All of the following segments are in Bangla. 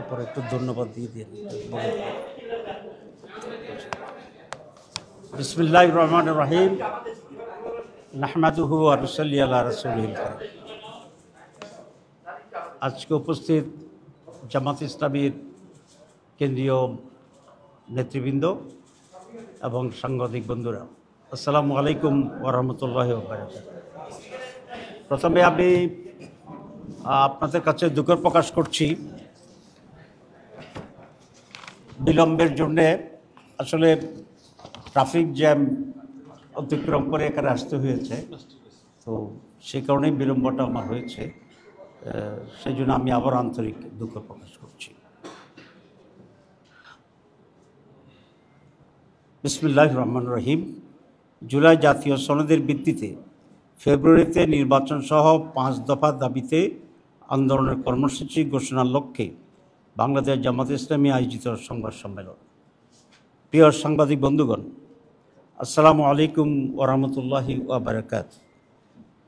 উপরে একটু ধন্যবাদ দিয়ে দিন। বিসমিল্লাহির রহমানির রহিম। নাহমাদুহু ওয়া নুসাল্লি আলা রাসূলিল কারীম। আজকে উপস্থিত জামাত ইসলামীর কেন্দ্রীয় নেতৃবৃন্দ এবং সাংবাদিক বন্ধুরা, আসসালামু আলাইকুম ওয়া রাহমাতুল্লাহি ওয়া বারাকাতুহু। প্রথমে আমি আপনাদের কাছে দুঃখ প্রকাশ করছি বিলম্বের জন্যে। আসলে ট্রাফিক জ্যাম অতিক্রম করে এখানে আসতে হয়েছে, তো সেই কারণেই বিলম্বটা আমার হয়েছে। সেই জন্য আমি আবার আন্তরিক দুঃখ প্রকাশ করছি। বিসমিল্লাহির রহমানির রহিম। জুলাই জাতীয় সনদের ভিত্তিতে ফেব্রুয়ারিতে নির্বাচন সহ 5 দফা দাবিতে আন্দোলনের কর্মসূচি ঘোষণার লক্ষ্যে বাংলাদেশ জামাত ইসলামী আয়োজিত সংবাদ সম্মেলন। প্রিয় সাংবাদিক বন্ধুগণ, আসসালামু আলাইকুম ওয়া রাহমাতুল্লাহি ওয়া বারাকাতুহু।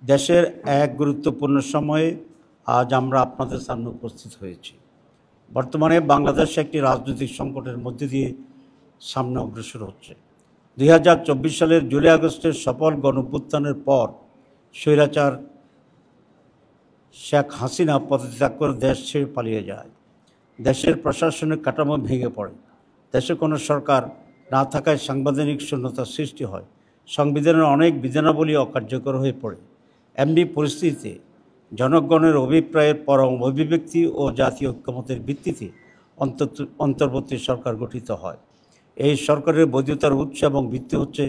দেশের এক গুরুত্বপূর্ণ সময়ে আজ আমরা আপনাদের সামনে উপস্থিত হয়েছি। বর্তমানে বাংলাদেশ একটি রাজনৈতিক সংকটের মধ্যে দিয়ে সামনে অগ্রসর হচ্ছে। 2024 সালের জুলাই আগস্টের সফল গণঅভ্যুত্থানের পর স্বৈরাচার শেখ হাসিনা পদত্যাগ করে দেশ ছেড়ে পালিয়ে যায়। দেশের প্রশাসনিক কাঠামো ভেঙে পড়ে। দেশে কোনো সরকার না থাকায় সাংবিধানিক শূন্যতার সৃষ্টি হয়। সংবিধানের অনেক বিধানাবলী অকার্যকর হয়ে পড়ে। এমনি পরিস্থিতিতে জনগণের অভিপ্রায়ের পরম অভিব্যক্তি ও জাতীয় ঐক্যমতের ভিত্তিতে অন্তর্বর্তী সরকার গঠিত হয়। এই সরকারের বৈধতার উৎস এবং ভিত্তি হচ্ছে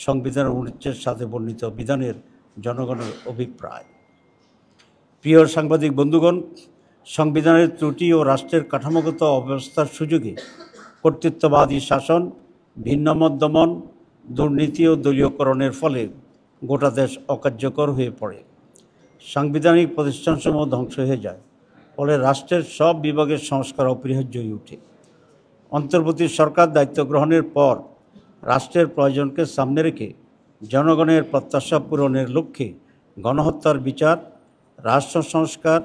সংবিধানের অনুচ্ছেদের সাথে বর্ণিত বিধানের জনগণের অভিপ্রায়। প্রিয় সাংবাদিক বন্ধুগণ, সংবিধানের ত্রুটি ও রাষ্ট্রের কাঠামোগত অবস্থার সুযোগে কর্তৃত্ববাদী শাসন, ভিন্নমত দমন, দুর্নীতি ও দলীয়করণের ফলে গোটা দেশ অকার্যকর হয়ে পড়ে। সাংবিধানিক প্রতিষ্ঠানসমূহ ধ্বংস হয়ে যায়। ফলে রাষ্ট্রের সব বিভাগের সংস্কার অপরিহার্য হয়ে ওঠে। অন্তর্বর্তী সরকার দায়িত্ব গ্রহণের পর রাষ্ট্রের প্রয়োজনকে সামনে রেখে জনগণের প্রত্যাশা পূরণের লক্ষ্যে গণহত্যার বিচার, রাষ্ট্র সংস্কার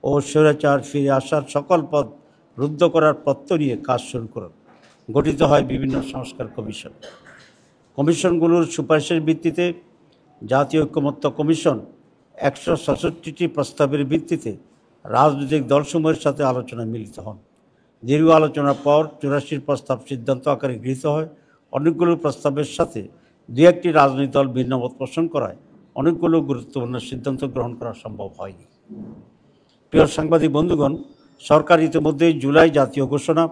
ও স্বৈরাচার ফিরে আসার সকল পথ রুদ্ধ করার প্রত্যয় নিয়ে কাজ শুরু করেন। গঠিত হয় বিভিন্ন সংস্কার কমিশন। কমিশনগুলোর সুপারিশের ভিত্তিতে জাতীয় ঐক্যমত্য কমিশন 166টি প্রস্তাবের ভিত্তিতে রাজনৈতিক দলসমূহের সাথে আলোচনায় মিলিত হন। দীর্ঘ আলোচনার পর 84 প্রস্তাব সিদ্ধান্ত আকারে গৃহীত হয়। অনেকগুলো প্রস্তাবের সাথে 2-1টি রাজনৈতিক দল ভিন্নমত পোষণ করায় অনেকগুলো গুরুত্বপূর্ণ সিদ্ধান্ত গ্রহণ করা সম্ভব হয়নি। প্রিয় সাংবাদিক বন্ধুগণ, সরকার ইতিমধ্যেই জুলাই জাতীয় ঘোষণা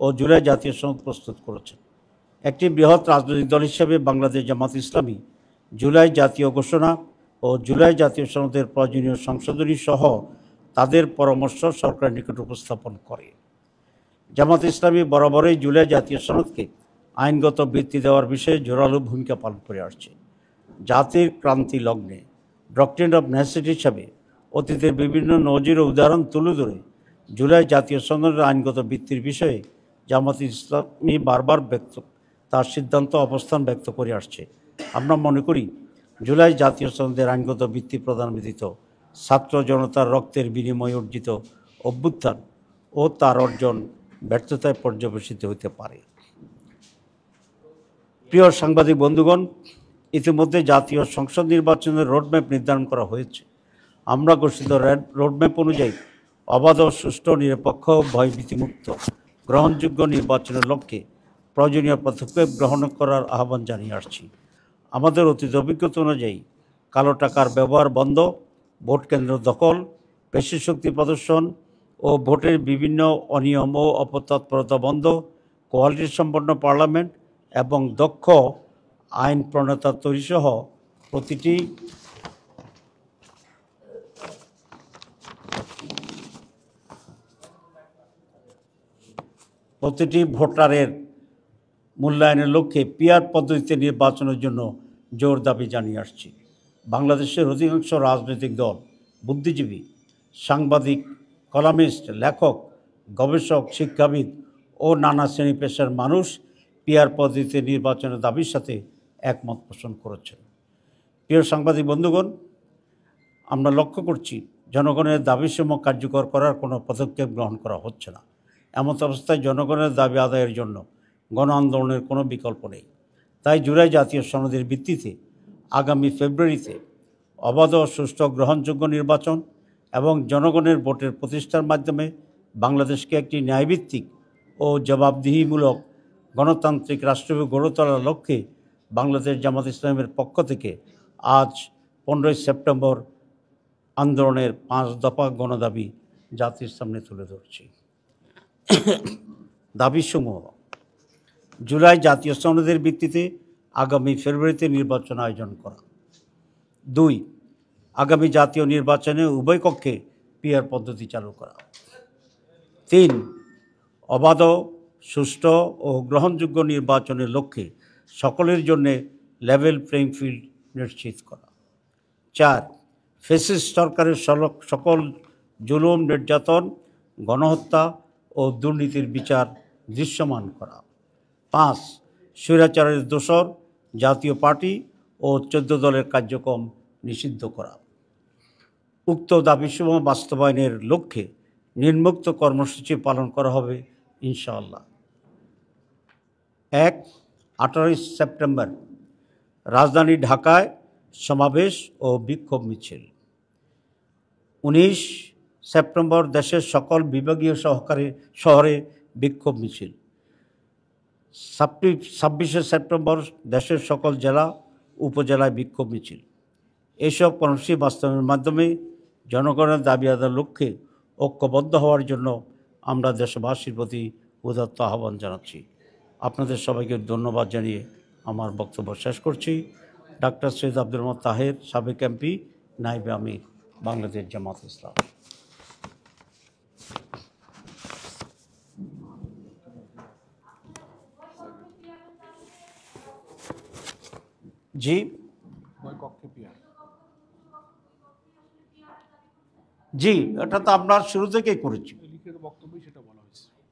ও জুলাই জাতীয় সনদ প্রস্তুত করেছে। একটি বৃহৎ রাজনৈতিক দল হিসেবে বাংলাদেশ জামাত ইসলামী জুলাই জাতীয় ঘোষণা ও জুলাই জাতীয় সনদের প্রয়োজনীয় সংশোধনী সহ তাদের পরামর্শ সরকারের নিকট উপস্থাপন করে। জামাত ইসলামী বরাবরই জুলাই জাতীয় সনদকে আইনগত ভিত্তি দেওয়ার বিষয়ে জোরালো ভূমিকা পালন করে আসছে। জাতির ক্রান্তি লগ্নে ডক্ট্রিন অফ নেসেসিটি হিসাবে অতীতের বিভিন্ন নজির ও উদাহরণ তুলে ধরে জুলাই জাতীয় সনদের আইনগত ভিত্তির বিষয়ে জামাত ইসলামী বারবার তার সিদ্ধান্ত অবস্থান ব্যক্ত করে আসছে। আমরা মনে করি জুলাই জাতীয় সনদের আইনগত ভিত্তি প্রদান ব্যতীত ছাত্র জনতার রক্তের বিনিময়ে অর্জিত অভ্যুত্থান ও তার অর্জন ব্যর্থতায় পর্যবেসিত হতে পারে। প্রিয় সাংবাদিক বন্ধুগণ, ইতিমধ্যে জাতীয় সংসদ নির্বাচনের রোডম্যাপ নির্ধারণ করা হয়েছে। আমরা ঘোষিত রোডম্যাপ অনুযায়ী অবাধ, সুষ্ঠু, নিরপেক্ষ, ভয়ভীতিমুক্ত, গ্রহণযোগ্য নির্বাচনের লক্ষ্যে প্রয়োজনীয় পদক্ষেপ গ্রহণ করার আহ্বান জানিয়ে আসছি। আমাদের অতীত অভিজ্ঞতা অনুযায়ী কালো টাকার ব্যবহার বন্ধ, ভোট কেন্দ্র দখল, পেশি শক্তি প্রদর্শন ও ভোটের বিভিন্ন অনিয়ম ও অপতৎপরতা বন্ধ, কোয়ালিটি সম্পন্ন পার্লামেন্ট এবং দক্ষ আইন প্রণেতা তৈরি সহ প্রতিটি ভোটারের মূল্যায়নের লক্ষ্যে পিআর পদ্ধতিতে নির্বাচনের জন্য জোর দাবি জানিয়ে আসছি। বাংলাদেশের অধিকাংশ রাজনৈতিক দল, বুদ্ধিজীবী, সাংবাদিক, কলামিস্ট, লেখক, গবেষক, শিক্ষাবিদ ও নানা শ্রেণী পেশার মানুষ পিআর পদ্ধতিতে নির্বাচনের দাবির সাথে একমত পোষণ করেছেন। প্রিয় সাংবাদিক বন্ধুগণ, আমরা লক্ষ্য করছি জনগণের দাবিসমূহ কার্যকর করার কোনো পদক্ষেপ গ্রহণ করা হচ্ছে না। এমত অবস্থায় জনগণের দাবি আদায়ের জন্য গণ আন্দোলনের কোনো বিকল্প নেই। তাই জুলাই জাতীয় সনদের ভিত্তিতে আগামী ফেব্রুয়ারিতে অবাধ, সুষ্ঠু, গ্রহণযোগ্য নির্বাচন এবং জনগণের ভোটের প্রতিষ্ঠার মাধ্যমে বাংলাদেশকে একটি ন্যায়ভিত্তিক ও জবাবদিহিমূলক গণতান্ত্রিক রাষ্ট্র গড়ে তোলার লক্ষ্যে বাংলাদেশ জামাত ইসলামের পক্ষ থেকে আজ 15ই সেপ্টেম্বর আন্দোলনের 5 দফা গণদাবি জাতির সামনে তুলে ধরছি। দাবিসমূহ: জুলাই জাতীয় সনদের ভিত্তিতে আগামী ফেব্রুয়ারিতে নির্বাচন আয়োজন করা। 2, আগামী জাতীয় নির্বাচনে উভয় কক্ষে পিআর পদ্ধতি চালু করা। 3, অবাধ, সুষ্ঠু ও গ্রহণযোগ্য নির্বাচনের লক্ষ্যে সকলের জন্য লেভেল প্লেইং ফিল্ড নিশ্চিত করা। 4, ফ্যাসিস্ট সরকারের সকল জুলুম, নির্যাতন, গণহত্যা ও দুর্নীতির বিচার দৃশ্যমান করা। 5, স্বৈরাচারের দোসর জাতীয় পার্টি ও 14 দলের কার্যক্রম নিষিদ্ধ করা। উক্ত দাবিসমূহ বাস্তবায়নের লক্ষ্যে নিম্নোক্ত কর্মসূচি পালন করা হবে ইনশাআল্লাহ। 1, 18 সেপ্টেম্বর রাজধানী ঢাকায় সমাবেশ ও বিক্ষোভ মিছিল। 19 সেপ্টেম্বর দেশের সকল বিভাগীয় শহরে বিক্ষোভ মিছিল। 26 সেপ্টেম্বর দেশের সকল জেলা উপজেলায় বিক্ষোভ মিছিল। এইসব কর্মসূচি বাস্তবায়নের মাধ্যমে জনগণের দাবি আদায়ের লক্ষ্যে ঐক্যবদ্ধ হওয়ার জন্য আমরা দেশবাসীর প্রতি উদাত্ত আহ্বান জানাচ্ছি। আপনাদের সবাইকে ধন্যবাদ জানিয়ে আমার বক্তব্য শেষ করছি। ডাক্তার সৈয়দ আব্দুল মোহাম্মদ তাহের, সাবেক এমপি, নায়েবে আমির, বাংলাদেশ জামাত ইসলাম। জি জি, এটা তো আমরা শুরু থেকেই করেছি।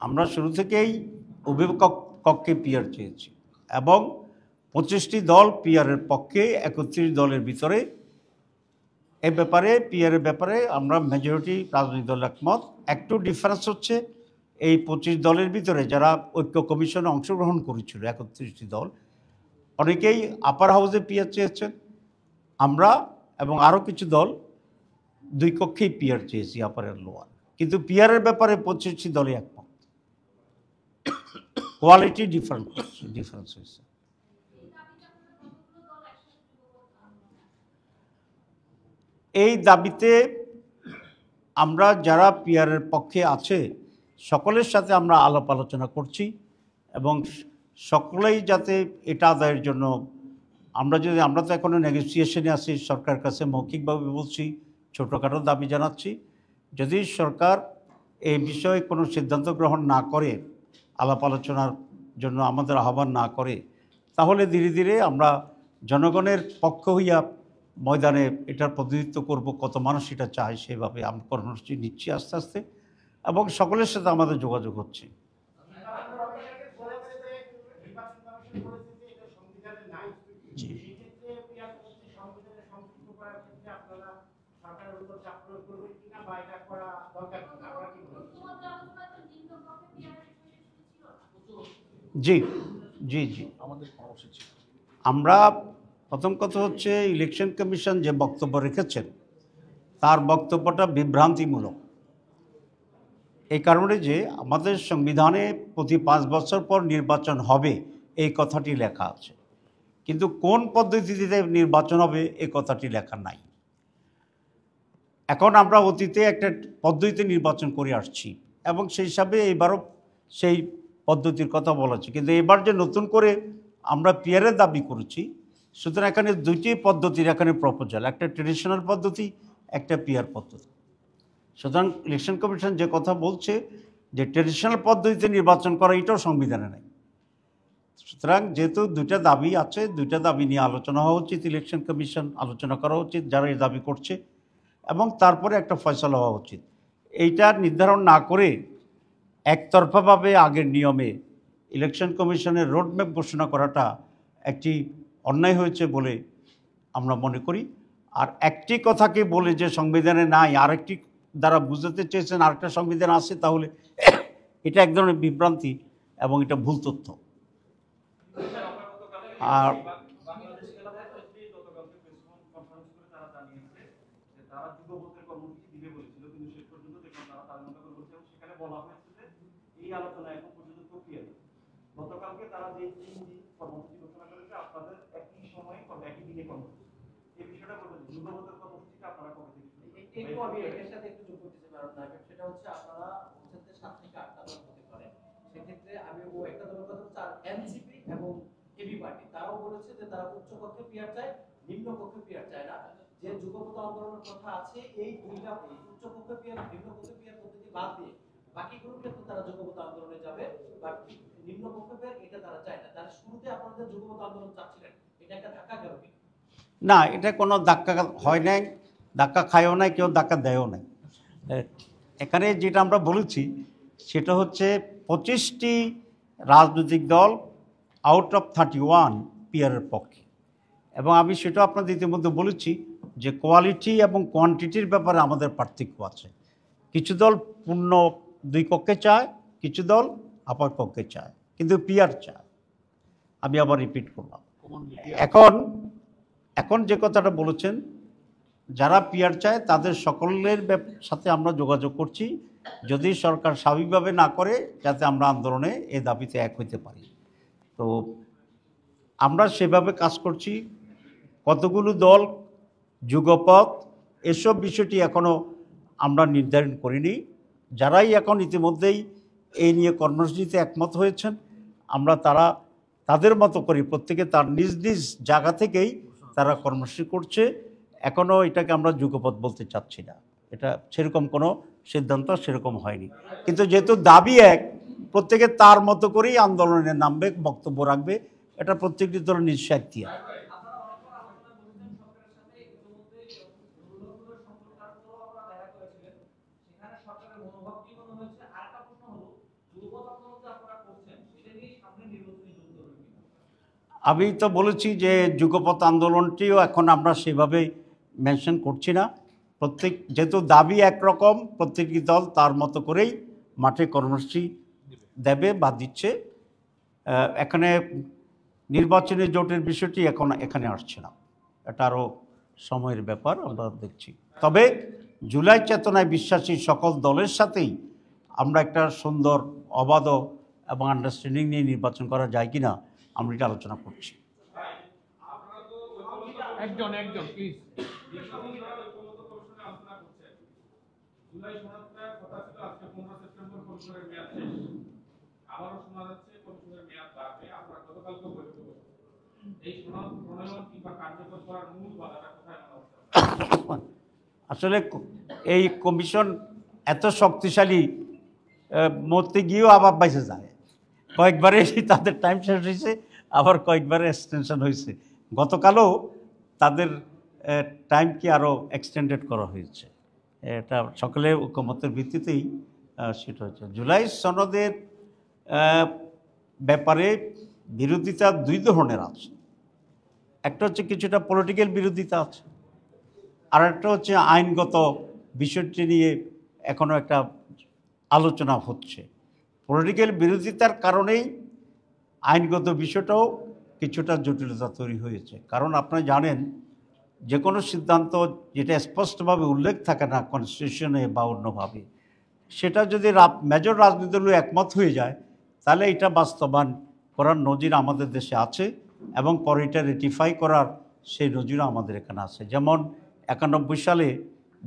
আমরা শুরু থেকেই উভয় কক্ষে পিআর চেয়েছি এবং 25টি দল পিআরের পক্ষে, 31 দলের ভিতরে এ ব্যাপারে পিআরের ব্যাপারে আমরা মেজরিটি রাজনৈতিক দল একমত। একটু ডিফারেন্স হচ্ছে এই 25 দলের ভিতরে যারা ঐক্য কমিশনে অংশগ্রহণ করেছিল 31টি দল, অনেকেই আপার হাউসে পিআর চেয়েছেন। আমরা এবং আরও কিছু দল 2 কক্ষেই পিআর চেয়েছি, আপার আর লোয়ার। কিন্তু পিআরের ব্যাপারে 25টি দলই একমত। কোয়ালিটি ডিফারেন্স হয়েছে। এই দাবিতে আমরা যারা পিআরের পক্ষে আছে সকলের সাথে আমরা আলাপ আলোচনা করছি এবং সকলেই যাতে এটা আদায়ের জন্য আমরা তো এখনও নেগোসিয়েশনে আছি, সরকারের কাছে মৌখিকভাবে বলছি, ছোটোখাটো দাবি জানাচ্ছি। যদি সরকার এই বিষয়ে কোনো সিদ্ধান্ত গ্রহণ না করে, আলাপ আলোচনার জন্য আমাদের আহ্বান না করে, তাহলে ধীরে ধীরে আমরা জনগণের পক্ষ হইয়া ময়দানে এটার প্রতিনিধিত্ব করব। কত মানুষ এটা চায় সেভাবে আমরা কর্মসূচি নিচ্ছি আস্তে আস্তে এবং সকলের সাথে আমাদের যোগাযোগ হচ্ছে। জি জি জি, আমরা প্রথম কথা হচ্ছে ইলেকশন কমিশন যে বক্তব্য রেখেছেন তার বক্তব্যটা বিভ্রান্তিমূলক। এই কারণে যে আমাদের সংবিধানে প্রতি 5 বছর পর নির্বাচন হবে এই কথাটি লেখা আছে, কিন্তু কোন পদ্ধতিতে নির্বাচন হবে এই কথাটি লেখা নাই। এখন আমরা অতীতে একটা পদ্ধতিতে নির্বাচন করে আসছি এবং সেই হিসাবে এবারও সেই পদ্ধতির কথা বলেছি, কিন্তু এবার যে নতুন করে আমরা পিআরের দাবি করেছি, সুতরাং এখানে 2টি পদ্ধতির এখানে প্রপোজাল, একটা ট্রেডিশনাল পদ্ধতি, একটা পিআর পদ্ধতি। সুতরাং ইলেকশন কমিশন যে কথা বলছে যে ট্রেডিশনাল পদ্ধতিতে নির্বাচন করা, এটাও সংবিধানে নেই। সুতরাং যেহেতু 2টা দাবি আছে, 2টা দাবি নিয়ে আলোচনা হওয়া উচিত, ইলেকশন কমিশন আলোচনা করা উচিত যারা এই দাবি করছে, এবং তারপরে একটা ফয়সালা হওয়া উচিত। এইটা নির্ধারণ না করে একতরফাভাবে আগের নিয়মে ইলেকশন কমিশনের রোডম্যাপ ঘোষণা করাটা একটি অন্যায় হয়েছে বলে আমরা মনে করি। আর একটি কথাকে বলে যে সংবিধানে নাই, আরেকটি দ্বারা বুঝাতে চেয়েছেন আরেকটা সংবিধান আছে, তাহলে এটা এক ধরনের বিভ্রান্তি এবং এটা ভুল তথ্য। আর গতকালকে তারা যে কর্মসূচি ঘোষণা করেছে আপনাদের একই সময়ে একই দিনে কর্মসূচি, এই বিষয়টা বলবেন যুগপথের কর্মসূচিটা আপনারা কবে থেকে একটু আমি এর সাথে একটু যোগ করতে পারব না, সেটা হচ্ছে আপনারা বলছেন যে 7 থেকে 8টা দল হতে পারে। সেক্ষেত্রে আমি ও একটা দলের কথা হচ্ছে আর এনসিপি এবং এবি পার্টি তারাও বলেছে যে তারা উচ্চ কক্ষে পিয়ার চায়, নিম্ন কক্ষে পিয়ার চায় না। যে যুগপথ আন্দোলনের কথা আছে এই দুইটা উচ্চ কক্ষে পিয়ার নিম্ন কক্ষে পিয়ার পদ্ধতি বাদ দিয়ে বাকি গ্রুপে তো তারা যুগপথ আন্দোলনে যাবে, বাট নিম্ন কক্ষে পিয়ার এটা তারা চায় না। তারা শুরুতে আপনাদের যুগপথ আন্দোলন চাচ্ছিলেন, এটা একটা ধাক্কা গেল কি না? এটা কোনো ধাক্কা হয় নাই, ধাক্কা খায়ও নাই, কেউ ধাক্কা দেয়ও নাই। এখানে যেটা আমরা বলেছি সেটা হচ্ছে 25টি রাজনৈতিক দল আউট অফ 31 পিয়ারের পক্ষে, এবং আমি সেটা আপনাদের ইতিমধ্যে বলেছি যে কোয়ালিটি এবং কোয়ান্টিটির ব্যাপারে আমাদের পার্থক্য আছে। কিছু দল পূর্ণ 2 কক্ষে চায়, কিছু দল আপার কক্ষে চায়, কিন্তু পিয়ার চায়। আমি আবার রিপিট করলাম। এখন যে কথাটা বলেছেন, যারা পিয়ার চায় তাদের সকলের সাথে আমরা যোগাযোগ করছি, যদি সরকার স্বাভাবিকভাবে না করে, যাতে আমরা আন্দোলনে এই দাবিতে এক হইতে পারি। তো আমরা সেভাবে কাজ করছি। কতগুলো দল, যুগপথ, এসব বিষয়টি এখনও আমরা নির্ধারণ করিনি। যারাই এখন ইতিমধ্যেই এই নিয়ে কর্মসূচিতে একমত হয়েছেন, আমরা তাদের মতো করি, প্রত্যেকে তার নিজ নিজ জায়গা থেকেই তারা কর্মসূচি করছে। এখনও এটাকে আমরা যুগপথ বলতে চাচ্ছি না, এটা সেরকম কোনো সিদ্ধান্ত সেরকম হয়নি। কিন্তু যেহেতু দাবি এক, প্রত্যেকে তার মতো করেই আন্দোলনে নামবে, বক্তব্য রাখবে, এটা প্রত্যেকটি দলের নিজ স্বার্থী। আমি তো বলেছি যে যুগপথ আন্দোলনটিও এখন আমরা সেভাবে মেনশন করছি না। যেহেতু দাবি একরকম, প্রত্যেকটি দল তার মতো করেই মাঠে কর্মসূচি দেবে বা দিচ্ছে। এখানে নির্বাচনী জোটের বিষয়টি এখানে আসছে না, এটা আরও সময়ের ব্যাপার, আমরা দেখছি। তবে জুলাই চেতনায় বিশ্বাসী সকল দলের সাথেই আমরা একটা সুন্দর, অবাধ এবং আন্ডারস্ট্যান্ডিং নিয়ে নির্বাচন করা যায় কিনা আমরা এটা আলোচনা করছি। আসলে এই কমিশন এত শক্তিশালী, মরতে গিয়েও আবার বাইসে যায়। কয়েকবারে তাদের টাইম শেষ হয়েছে, আবার কয়েকবারে এক্সটেনশন হয়েছে। গতকালও তাদের টাইমকে আরও এক্সটেন্ডেড করা হয়েছে। এটা সকলের ঐকমত্যের ভিত্তিতেই সেটা হচ্ছে। জুলাই সনদের ব্যাপারে বিরোধিতা 2 ধরনের আছে। একটা হচ্ছে কিছুটা পলিটিক্যাল বিরোধিতা আছে, আর একটা হচ্ছে আইনগত বিষয়টি নিয়ে এখনও একটা আলোচনা হচ্ছে। পলিটিক্যাল বিরোধিতার কারণেই আইনগত বিষয়টাও কিছুটা জটিলতা তৈরি হয়েছে। কারণ আপনারা জানেন, যে কোনো সিদ্ধান্ত যেটা স্পষ্টভাবে উল্লেখ থাকে না কনস্টিটিউশনে বা অন্যভাবে, সেটা যদি মেজর রাজনৈতিক দল একমত হয়ে যায়, তাহলে এটা বাস্তবায়ন করার নজির আমাদের দেশে আছে, এবং পরে এটা রেটিফাই করার সেই নজিরও আমাদের এখানে আছে। যেমন 91 সালে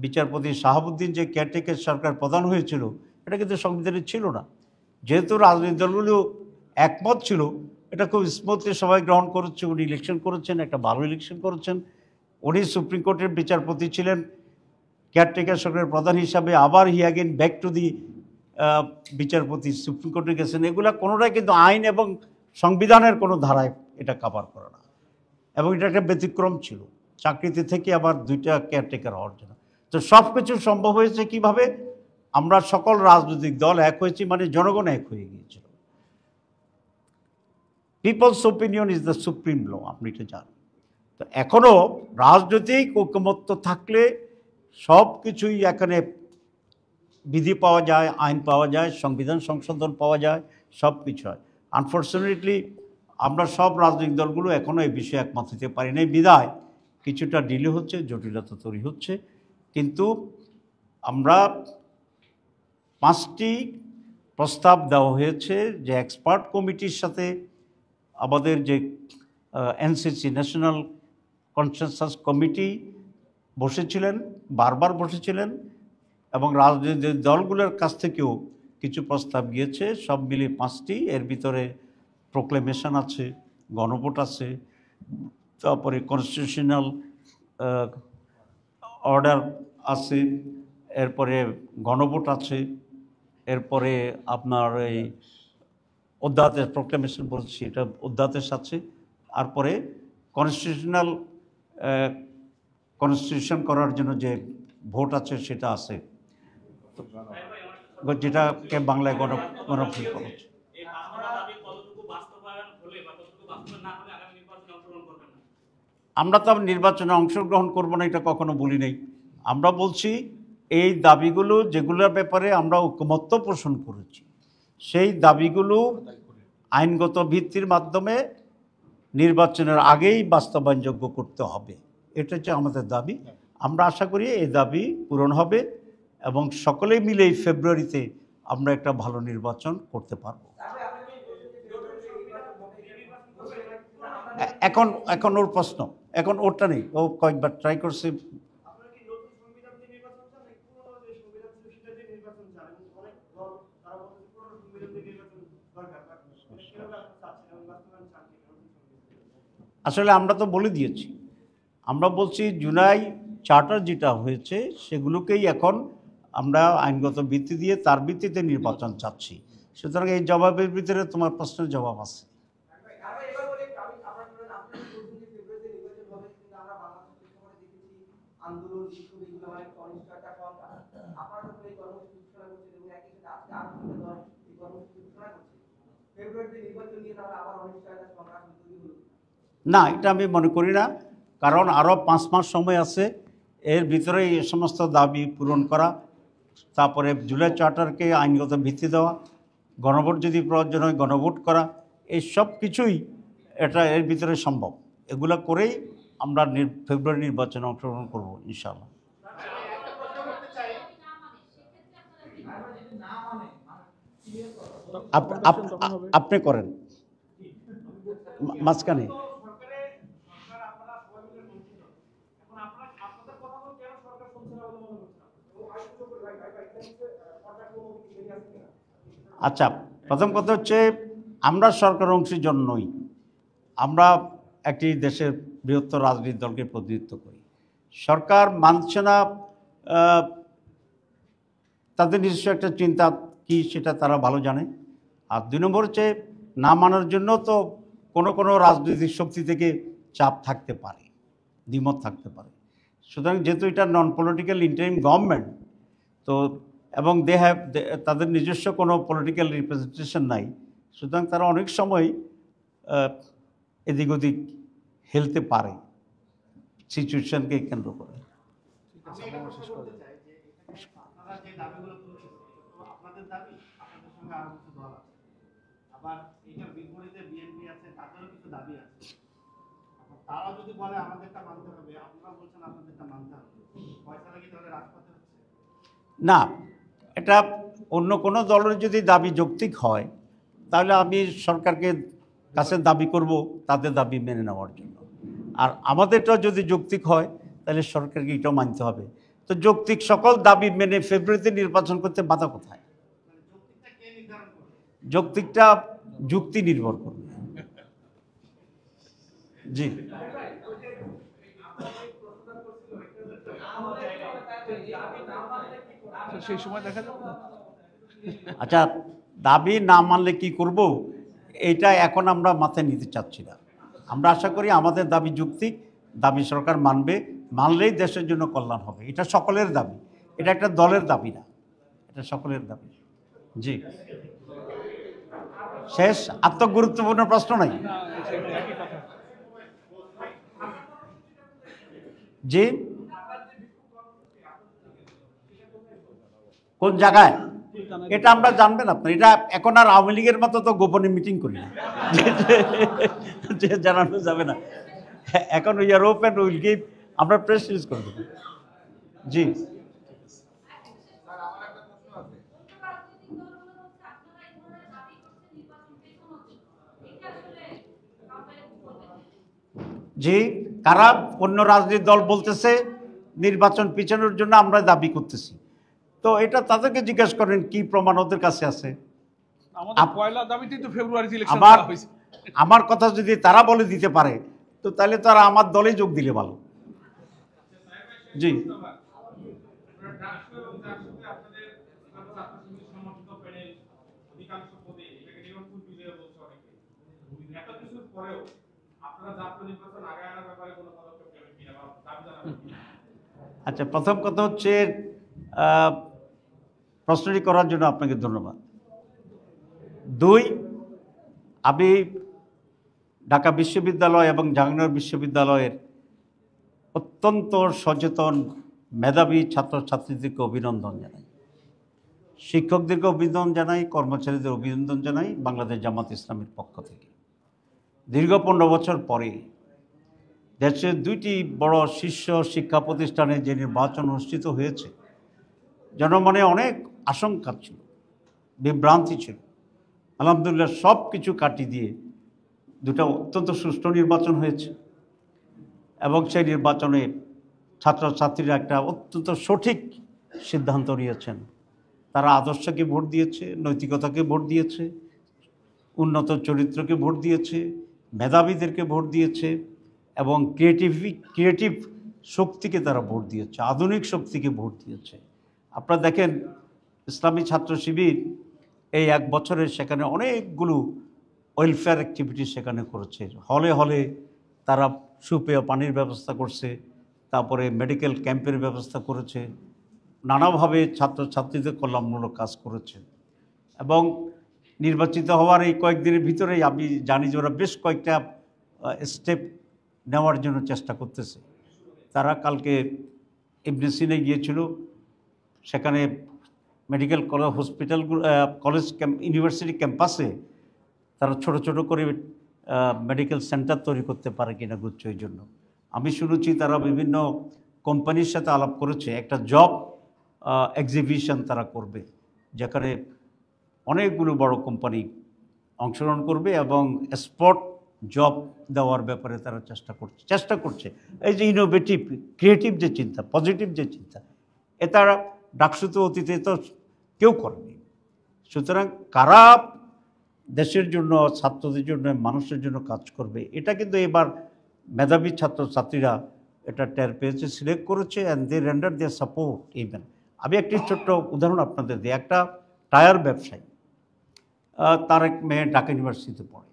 বিচারপতি শাহাবুদ্দিন যে কেয়ারটেকার সরকার প্রধান হয়েছিল, এটা কিন্তু সংবিধানে ছিল না। যেহেতু রাজনৈতিক দলগুলো একমত ছিল, এটা খুব স্মুথলি সবাই গ্রহণ করেছে। উনি ইলেকশন করেছেন, একটা ভালো ইলেকশন করেছেন। উনি সুপ্রিম কোর্টের বিচারপতি ছিলেন, কেয়ারটেকার সরকারের প্রধান হিসাবে। আবার হি অ্যাগেন ব্যাক টু দি বিচারপতি, সুপ্রিম কোর্টে গেছেন। এগুলা কোনোটাই কিন্তু আইন এবং সংবিধানের কোনো ধারায় এটা কাভার করে না, এবং এটা একটা ব্যতিক্রম ছিল চাকরিতে থেকে আবার 2টা কেয়ারটেকার হওয়ার জন্য। তো সব কিছু সম্ভব হয়েছে কিভাবে? আমরা সকল রাজনৈতিক দল এক হয়েছি, মানে জনগণ এক হয়ে গিয়েছিল। People's opinion is the supreme law, আপনি এটা জানেন। তো এখনও রাজনৈতিক ঐকমত্য থাকলে সব কিছুই এখানে বিধি পাওয়া যায়, আইন পাওয়া যায়, সংবিধান সংশোধন পাওয়া যায়, সব কিছু হয়। আনফর্চুনেটলি আমরা সব রাজনৈতিক দলগুলো এখনও এই বিষয়ে একমত হতে পারি নাই, বিধায় কিছুটা ডিলে হচ্ছে, জটিলতা তৈরি হচ্ছে। কিন্তু আমরা 5টি প্রস্তাব দেওয়া হয়েছে যে এক্সপার্ট কমিটির সাথে আমাদের যে এনসিসি ন্যাশনাল কনসেনসাস কমিটি বসেছিলেন, বারবার বসেছিলেন, এবং রাজনৈতিক দলগুলোর কাছ থেকেও কিছু প্রস্তাব গিয়েছে, সব মিলিয়ে 5টি। এর ভিতরে প্রোক্লেমেশন আছে, গণভোট আছে, তারপরে কনস্টিটিউশনাল অর্ডার আছে, এরপরে গণভোট আছে, এরপরে আপনার এই অধ্যাদেশ, প্রোক্লেমেশন বলছি, এটা অধ্যাদেশ আছে, তারপরে কনস্টিটিউশন করার জন্য যে ভোট আছে সেটা আছে, যেটাকে বাংলায় গণভোট করা হচ্ছে। আমরা তো নির্বাচনে অংশগ্রহণ করব না, এটা কখনো বলি নাই। আমরা বলছি এই দাবিগুলো যেগুলোর ব্যাপারে আমরা ঐকমত্য পোষণ করেছি, সেই দাবিগুলো আইনগত ভিত্তির মাধ্যমে নির্বাচনের আগেই বাস্তবায়নযোগ্য করতে হবে। এটা হচ্ছে আমাদের দাবি। আমরা আশা করি এই দাবি পূরণ হবে এবং সকলে মিলে এই ফেব্রুয়ারিতে আমরা একটা ভালো নির্বাচন করতে পারব। এখন ওর প্রশ্ন, এখন ওরটা নেই, ও কয়েকবার ট্রাই করছে। আসলে আমরা তো বলে দিয়েছি, আমরা বলছি জুলাই চার্টার যেটা হয়েছে সেগুলোকেই এখন আমরা আইনগত ভিত্তি দিয়ে তার ভিত্তিতে নির্বাচন চাচ্ছি। সুতরাং এই জবাবের ভিতরে তোমার প্রশ্নের জবাব আছে। না, এটা আমি মনে করি না, কারণ আরও 5 মাস সময় আছে, এর ভিতরে এই সমস্ত দাবি পূরণ করা, তারপরে জুলাই চার্টারকে আইনগত ভিত্তি দেওয়া, গণভোট যদি প্রয়োজন হয় গণভোট করা, এই সব কিছুই এটা এর ভিতরে সম্ভব। এগুলো করেই আমরা ফেব্রুয়ারি নির্বাচনে অংশগ্রহণ করব ইনশাআল্লাহ। আপনি করেন মাঝখানে। আচ্ছা, প্রথম কথা হচ্ছে আমরা সরকার অংশীজন নই, আমরা একটি দেশের বৃহত্তর রাজনৈতিক দলকে প্রতিনিধিত্ব করি। সরকার মানছে না, তাদের নিজস্ব একটা চিন্তা কি সেটা তারা ভালো জানে। আর 2 নম্বর হচ্ছে না মানার জন্য তো কোনো রাজনৈতিক শক্তি থেকে চাপ থাকতে পারে, দ্বিমত থাকতে পারে। সুতরাং যেহেতু এটা নন পলিটিক্যাল ইন্টারিম গভর্নমেন্ট, তো এবং তাদের নিজস্ব কোনো পলিটিক্যাল রিপ্রেজেন্টেশন নাই, সুতরাং তারা অনেক সময় এদিক ওদিক হেলতে পারে সিচুয়েশনকে কেন্দ্র করে। না, এটা অন্য কোনো দলের যদি দাবি যৌক্তিক হয় তাহলে আমি সরকারকে কাছে দাবি করব তাদের দাবি মেনে নেওয়ার জন্য। আর আমাদেরটা যদি যৌক্তিক হয় তাহলে সরকারকে এটাও মানতে হবে। তো যৌক্তিক সকল দাবি মেনে ফেব্রুয়ারিতে নির্বাচন করতে বাধা কোথায়? যৌক্তিকটা যুক্তি নির্ভর করবে। জি, সেই সময় দেখা যাবে। আচ্ছা, দাবি না মানলে কি করব এটা এখন আমরা মাথায় নিতে চাচ্ছি না। আমরা আশা করি আমাদের দাবি যৌক্তিক, দাবি সরকার মানবে, মানলেই দেশের জন্য কল্যাণ হবে। এটা সকলের দাবি, এটা একটা দলের দাবি না, এটা সকলের দাবি। জি, শেষ। গুরুত্বপূর্ণ প্রশ্ন নাই? জি, কোন জায়গায় এটা আমরা জানবেন আপনার। এটা এখন আর আওয়ামী লীগের মতো তো গোপনে মিটিং করি না যে জানানো যাবে না। এখন we are open, will give, আমরা প্রেস রিলিজ করে দেবো। জি জি, কারা অন্য রাজনৈতিক দল বলতেছে নির্বাচন পিছানোর জন্য আমরা দাবি করতেছি, তো এটা তাদেরকে জিজ্ঞেস করেন কি প্রমাণ ওদের কাছে আছে। আমার কথা যদি তারা বলে দিতে পারে তো তাহলে তারা আমার দলে যোগ দিলে ভালো। জি আচ্ছা, প্রথম কথা হচ্ছে প্রশ্নটি করার জন্য আপনাকে ধন্যবাদ। দুই, আমি ঢাকা বিশ্ববিদ্যালয় এবং জাহাঙ্গীরনগর বিশ্ববিদ্যালয়ের অত্যন্ত সচেতন মেধাবী ছাত্রছাত্রীদেরকে অভিনন্দন জানাই, শিক্ষকদেরকে অভিনন্দন জানাই, কর্মচারীদের অভিনন্দন জানাই বাংলাদেশ জামাত ইসলামের পক্ষ থেকে। দীর্ঘ 15 বছর পরে দেশের দুইটি বড় শীর্ষ শিক্ষা প্রতিষ্ঠানে যে নির্বাচন অনুষ্ঠিত হয়েছে, জনমনে অনেক আশঙ্কা ছিল, বিভ্রান্তি ছিল। আলহামদুলিল্লাহ সব কিছু কাটিয়ে দিয়ে দুটো অত্যন্ত সুষ্ঠু নির্বাচন হয়েছে এবং সেই নির্বাচনে ছাত্রছাত্রীরা একটা অত্যন্ত সঠিক সিদ্ধান্ত নিয়েছেন। তারা আদর্শকে ভোট দিয়েছে, নৈতিকতাকে ভোট দিয়েছে, উন্নত চরিত্রকে ভোট দিয়েছে, মেধাবীদেরকে ভোট দিয়েছে এবং ক্রিয়েটিভ শক্তিকে তারা ভোট দিয়েছে, আধুনিক শক্তিকে ভোট দিয়েছে। আপনারা দেখেন ইসলামী ছাত্র শিবির এই 1 বছরে সেখানে অনেকগুলো ওয়েলফেয়ার অ্যাক্টিভিটি সেখানে করেছে। হলে হলে তারা সুপেয় পানির ব্যবস্থা করছে, তারপরে মেডিকেল ক্যাম্পের ব্যবস্থা করেছে, নানাভাবে ছাত্রছাত্রীদের কল্যাণমূলক কাজ করেছে এবং নির্বাচিত হওয়ার এই কয়েকদিনের ভিতরেই আমি জানি যে ওরা বেশ কয়েকটা স্টেপ নেওয়ার জন্য চেষ্টা করতেছে। তারা কালকে ইবনে সিনে গিয়েছিল, সেখানে মেডিকেল কলেজ হসপিটালগুলো কলেজ ইউনিভার্সিটি ক্যাম্পাসে তারা ছোট ছোট করে মেডিকেল সেন্টার তৈরি করতে পারে কিনা গুচ্ছর জন্য। আমি শুনেছি তারা বিভিন্ন কোম্পানির সাথে আলাপ করেছে, একটা জব এক্সিবিশন তারা করবে যেখানে অনেকগুলো বড় কোম্পানি অংশগ্রহণ করবে এবং স্পট জব দেওয়ার ব্যাপারে তারা চেষ্টা করছে। এই যে ইনোভেটিভ ক্রিয়েটিভ যে চিন্তা, পজিটিভ যে চিন্তা, এটা ডাকসুতে অতীতে তো কেউ করেনি। সুতরাং কারা দেশের জন্য, ছাত্রদের জন্য, মানুষের জন্য কাজ করবে, এটা কিন্তু এবার মেধাবী ছাত্রছাত্রীরা এটা টের পেয়েছে, সিলেক্ট করেছে and they render their support even. আমি একটি ছোট্ট উদাহরণ আপনাদের দিই। একটা টায়ার ব্যবসায়ী, তার এক মেয়ে ঢাকা ইউনিভার্সিটিতে পড়ে,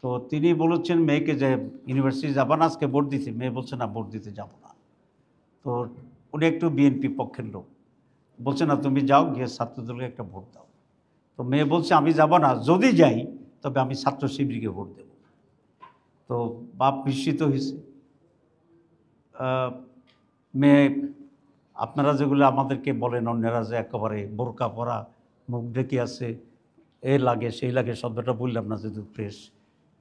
তো তিনি বলেছেন মেয়েকে যে ইউনিভার্সিটি যাবা না আজকে ভোট দিতে, মেয়ে বলছে না ভোট দিতে যাব না। তো উনি একটু বিএনপি পক্ষের লোক, বলছে না তুমি যাও, গিয়ে ছাত্রদলকে একটা ভোট দাও। তো মেয়ে বলছে আমি যাব না, যদি যাই তবে আমি ছাত্র শিবিরকে ভোট দেব। তো বাপ বিস্মিত হয়েছে। মেয়ে, আপনারা যেগুলো আমাদেরকে বলেন অন্যরা যে একেবারে বোরকা পরা, মুখ ঢেকে আছে, এ লাগে সেই লাগে, শব্দটা বললাম না যদি ফ্রেশ,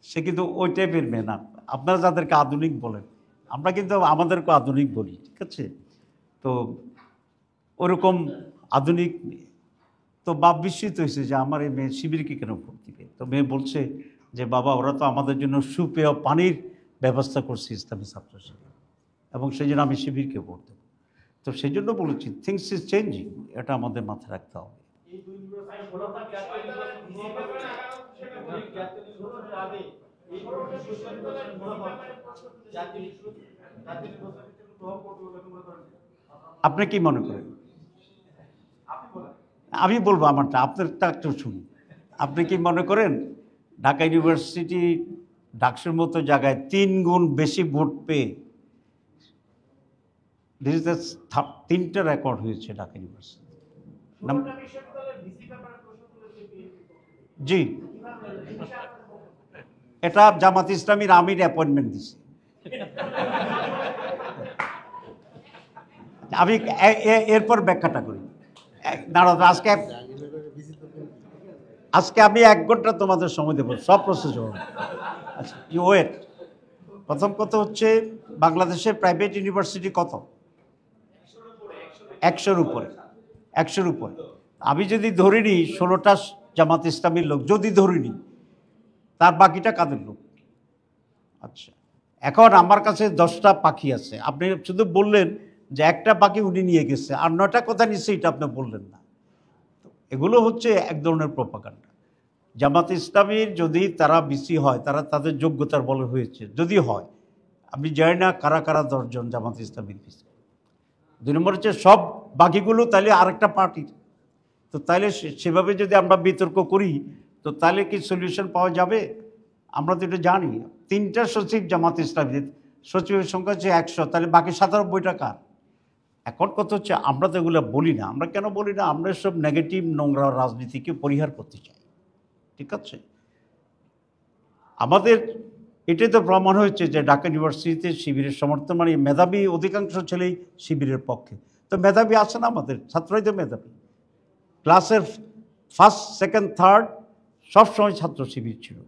সে কিন্তু ওই টাইপের মেয়ে না। আপনারা যাদেরকে আধুনিক বলেন, আমরা কিন্তু আমাদেরকে আধুনিক বলি, ঠিক আছে? তো ওরকম আধুনিক মেয়ে। তো বাপ বিস্মিত হয়েছে যে আমার এই মেয়ে শিবিরকে কেন ভোট দিবে। তো মেয়ে বলছে যে বাবা, ওরা তো আমাদের জন্য সুপেয় পানির ব্যবস্থা করছে ইসলামী ছাত্র শিবির, এবং সেই জন্য আমি শিবিরকে ভোট দেবো। তো সেই জন্য বলেছি থিংস ইজ চেঞ্জিং, এটা আমাদের মাথায় রাখতে হবে। আপনি কি মনে করেন? আমি বলবো আমারটা, আপনারটা একটু শুনুন। আপনি কি মনে করেন ঢাকা ইউনিভার্সিটি ডাকসুর মতো জায়গায় 3 গুণ বেশি ভোট পেয়ে তিনটা রেকর্ড হয়েছে ঢাকা ইউনিভার্সিটি? জি, এটা জামাত ইসলামীর আমির অ্যাপয়েন্টমেন্ট দিছে। আমি এরপর ব্যাখ্যাটা করি। দাঁড়াও, আজকে আজকে আমি 1 ঘন্টা তোমাদের সময় দেবো সব প্রসেস হবে। আচ্ছা, ইউ ওয়েট। প্রথম কথা হচ্ছে বাংলাদেশের প্রাইভেট ইউনিভার্সিটি কত? 100-র উপরে। 100-র উপরে। আমি যদি ধরে নিই 16টা জামাত ইসলামীর লোক, যদি ধরে নিই, তার বাকিটা কাদের লোক? আচ্ছা, এখন আমার কাছে 10টা পাখি আছে, আপনি শুধু বললেন যে একটা পাখি উনি নিয়ে গেছে, আর 9টা কোথায় নিচ্ছে এটা আপনি বললেন না। এগুলো হচ্ছে এক ধরনের প্রোপাগান্ডা। জামাত ইসলামীর যদি তারা বিসি হয়, তারা তাদের যোগ্যতার বলে হয়েছে, যদি হয়, আমি জানি না কারা কারা 10 জন জামাত ইসলামীর বিসি। 2 নম্বর হচ্ছে সব বাকিগুলো তাহলে আরেকটা পার্টির। তো তাহলে সেভাবে যদি আমরা বিতর্ক করি, তো তাহলে কি সলিউশন পাওয়া যাবে? আমরা তো এটা জানি 3টা সচিব জামাত ইসলামীর, সচিবের সংখ্যা হচ্ছে 100, তাহলে বাকি 97টা কার? এখন কথা হচ্ছে আমরা তো এগুলো বলি না। আমরা কেন বলি না? আমরা সব নেগেটিভ নোংরা রাজনীতিকে পরিহার করতে চাই, ঠিক আছে? আমাদের এটাই তো প্রমাণ হয়েছে যে ঢাকা ইউনিভার্সিটিতে শিবিরের সমর্থন, মানে মেধাবী অধিকাংশ ছেলেই শিবিরের পক্ষে। তো মেধাবী আছে না আমাদের ছাত্রই তো মেধাবী। ক্লাসের 1st, 2nd, 3rd সবসময় ছাত্র শিবির ছিল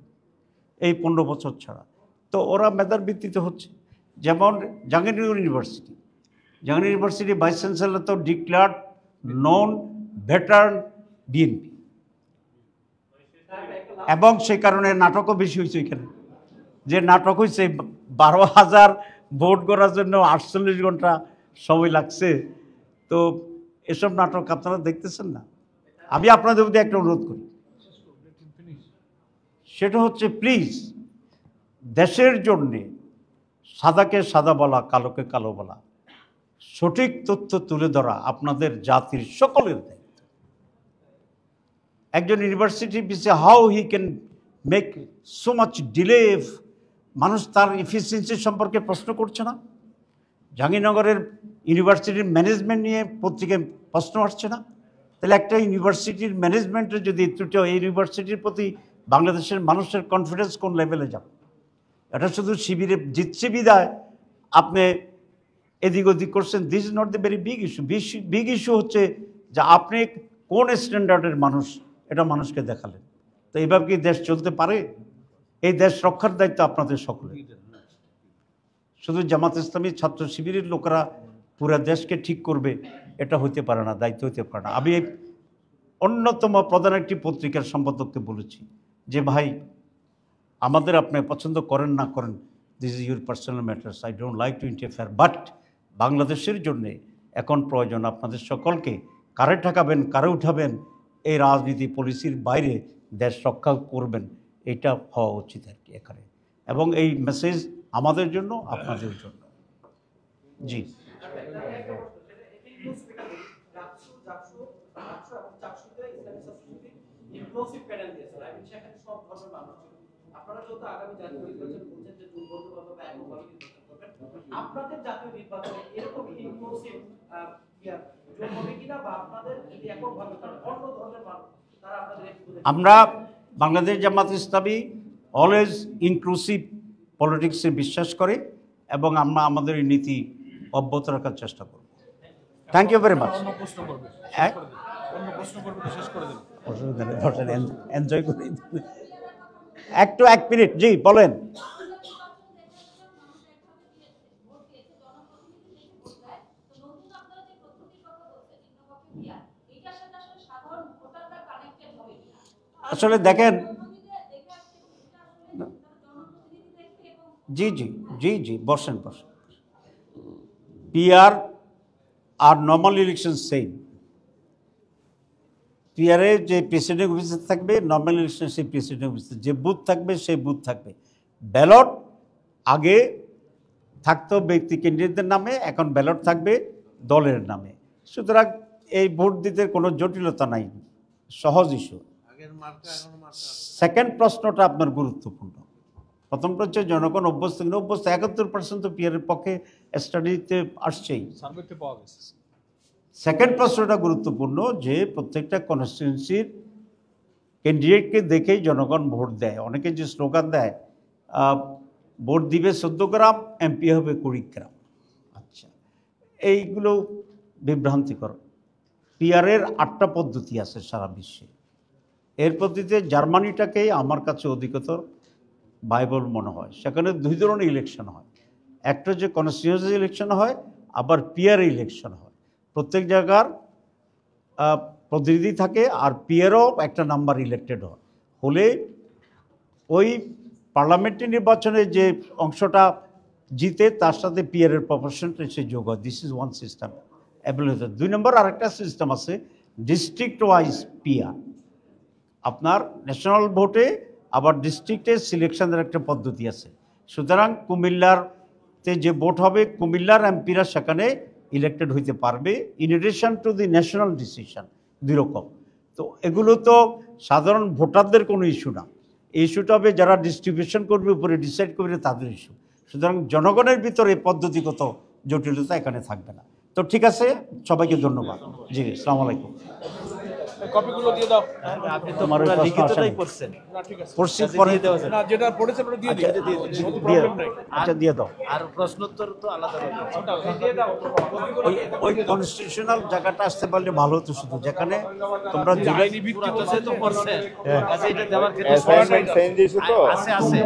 এই 15 বছর ছাড়া। তো ওরা মেধার ভিত্তিতে হচ্ছে। যেমন Jahangirnagar university, Jahangirnagar university vice chancellor তো ডিক্লার্ড নন ভেটারান বিএনপি, এবং সেই কারণে নাটকও বেশি হয়েছে এখানে। যে নাটক হয়েছে 12,000 ভোট করার জন্য 48 ঘন্টা সময় লাগছে। তো এসব নাটক আপনারা দেখতেছেন না। আমি আপনাদের মধ্যে একটা অনুরোধ করি, সেটা হচ্ছে প্লিজ দেশের জন্যে সাদাকে সাদা বলা, কালোকে কালো বলা, সঠিক তথ্য তুলে ধরা আপনাদের জাতির সকলের দায়িত্ব। একজন ইউনিভার্সিটি পিছে how he can make so much delay, মানুষ তার এফিসিয়েন্সি সম্পর্কে প্রশ্ন করছে না। জাহাঙ্গীরনগরের ইউনিভার্সিটির ম্যানেজমেন্ট নিয়ে পত্রিকায় প্রশ্ন আসছে না। তাহলে একটা ইউনিভার্সিটির ম্যানেজমেন্টের যদি ত্রুটি, এই ইউনিভার্সিটির প্রতি বাংলাদেশের মানুষের কনফিডেন্স কোন লেভেলে যাবে? এটা শুধু শিবিরে জিতছে বিদায় আপনি এদিক ওদিক করছেন। This is not the very big issue. Big issue হচ্ছে যে আপনি কোন স্ট্যান্ডার্ডের মানুষ, এটা মানুষকে দেখালেন। তো এইভাবে কি দেশ চলতে পারে? এই দেশ রক্ষার দায়িত্ব আপনাদের সকলের। শুধু জামাত ইসলামী ছাত্র শিবিরের লোকেরা পুরো দেশকে ঠিক করবে এটা হইতে পারে না, দায়িত্ব হইতে পারে না। আমি অন্যতম প্রধান একটি পত্রিকার সম্পাদককে বলেছি যে ভাই, আমাদের আপনি পছন্দ করেন না করেন, this is your personal matters, I don't like to interfere, but বাংলাদেশের জন্যে এখন প্রয়োজন আপনাদের সকলকে কারে ঠেকাবেন, কারে উঠাবেন, এই রাজনীতি পলিসির বাইরে দেশ রক্ষা করবেন, এটা হওয়া উচিত আর কি এখানে। এবং এই মেসেজ আমাদের জন্য, আপনাদের জন্য। জি, আমরা বাংলাদেশ জামাত ইসলামী অলওয়েজ ইনক্লুসিভ পলিটিক্সে বিশ্বাস করে এবং আমরা আমাদের এই নীতি অব্যাহত রাখার চেষ্টা করব। Thank you very much. Enjoy করি একটু, 1 মিনিট। জি বলেন। আসলে দেখেন, জি জি জি জি বসেন বসেন। পিআর আর নর্মাল ইলেকশন সেম। পিআরে যে প্রেসিডেন্ট অফিসে থাকবে, নর্মাল ইলেকশন সেই প্রেসিডেন্ট অফিসে যে বুথ থাকবে সেই বুথ থাকবে। ব্যালট আগে থাকতো ব্যক্তি ক্যান্ডিডেটদের নামে, এখন ব্যালট থাকবে দলের নামে। সুতরাং এই ভোট দিতে কোনো জটিলতা নাই, সহজ ইস্যু। সেকেন্ড প্রশ্নটা আপনার গুরুত্বপূর্ণ। প্রথমটা হচ্ছে জনগণ অভ্যস্ত 71% তো পিআরের পক্ষে স্টাডিতে আসছেই। সেকেন্ড প্রশ্নটা গুরুত্বপূর্ণ যে প্রত্যেকটা কনস্টিটিউয়েন্সির ক্যান্ডিডেটকে দেখেই জনগণ ভোট দেয়। অনেকে যে স্লোগান দেয় ভোট দিবে 14 গ্রাম, এমপি হবে 20 গ্রাম। আচ্ছা, এইগুলো বিভ্রান্তিকর। পিআরের 8টা পদ্ধতি আছে সারা বিশ্বে। এর পদ্ধতিতে জার্মানিটাকেই আমার কাছে অধিকতর ভাইবল মনে হয়। সেখানে 2 ধরনের ইলেকশন হয়, একটা যে কনস্টিটিউয়েন্সি ইলেকশন হয়, আবার পিআর ইলেকশন হয়। প্রত্যেক জায়গার প্রতিনিধি থাকে, আর পিআরও একটা নাম্বার ইলেক্টেড হয়। হলে ওই পার্লামেন্টারি নির্বাচনে যে অংশটা জিতে তার সাথে পিআরের প্রপোর্শনটা সে যোগ হয়। This is one system available. 2 নম্বর আরেকটা সিস্টেম আছে ডিস্ট্রিক্ট ওয়াইজ পিআর। আপনার ন্যাশনাল ভোটে আবার ডিস্ট্রিক্টে সিলেকশনের একটা পদ্ধতি আছে। সুতরাং কুমিল্লারতে যে ভোট হবে, কুমিল্লার এমপিরা সেখানে ইলেক্টেড হইতে পারবে, in addition to the national decision. 2 রকম। তো এগুলো তো সাধারণ ভোটারদের কোনো ইস্যু না, এই ইস্যুটা হবে যারা ডিস্ট্রিবিউশন করবে, উপরে ডিসাইড করবে তাদের ইস্যু। সুতরাং জনগণের ভিতরে পদ্ধতিগত জটিলতা এখানে থাকবে না। তো ঠিক আছে, সবাইকে ধন্যবাদ। জি, আসসালামু আলাইকুম। কপিগুলো দিয়ে দাও। আপনি তো পুরো লিখিতটাই করছেন। না ঠিক আছে, পড়ছি পরে না যেটা পড়েছে ওটা দিয়ে দিও। দিয়ে আচ্ছা দিয়ে দাও। আর প্রশ্নোত্তর তো আলাদা হবে। দিয়ে দাও। ওই কনস্টিটিউশনাল জায়গাটা আসতে পারলে ভালো হতো, শুধু যেখানে তোমরা আইনি ভিত্তি বলছে তো করছেন হ্যাঁ। আচ্ছা এটা দেওয়ার ক্ষেত্রে অ্যাসাইনমেন্ট চেঞ্জ হয়েছে তো আছে আছে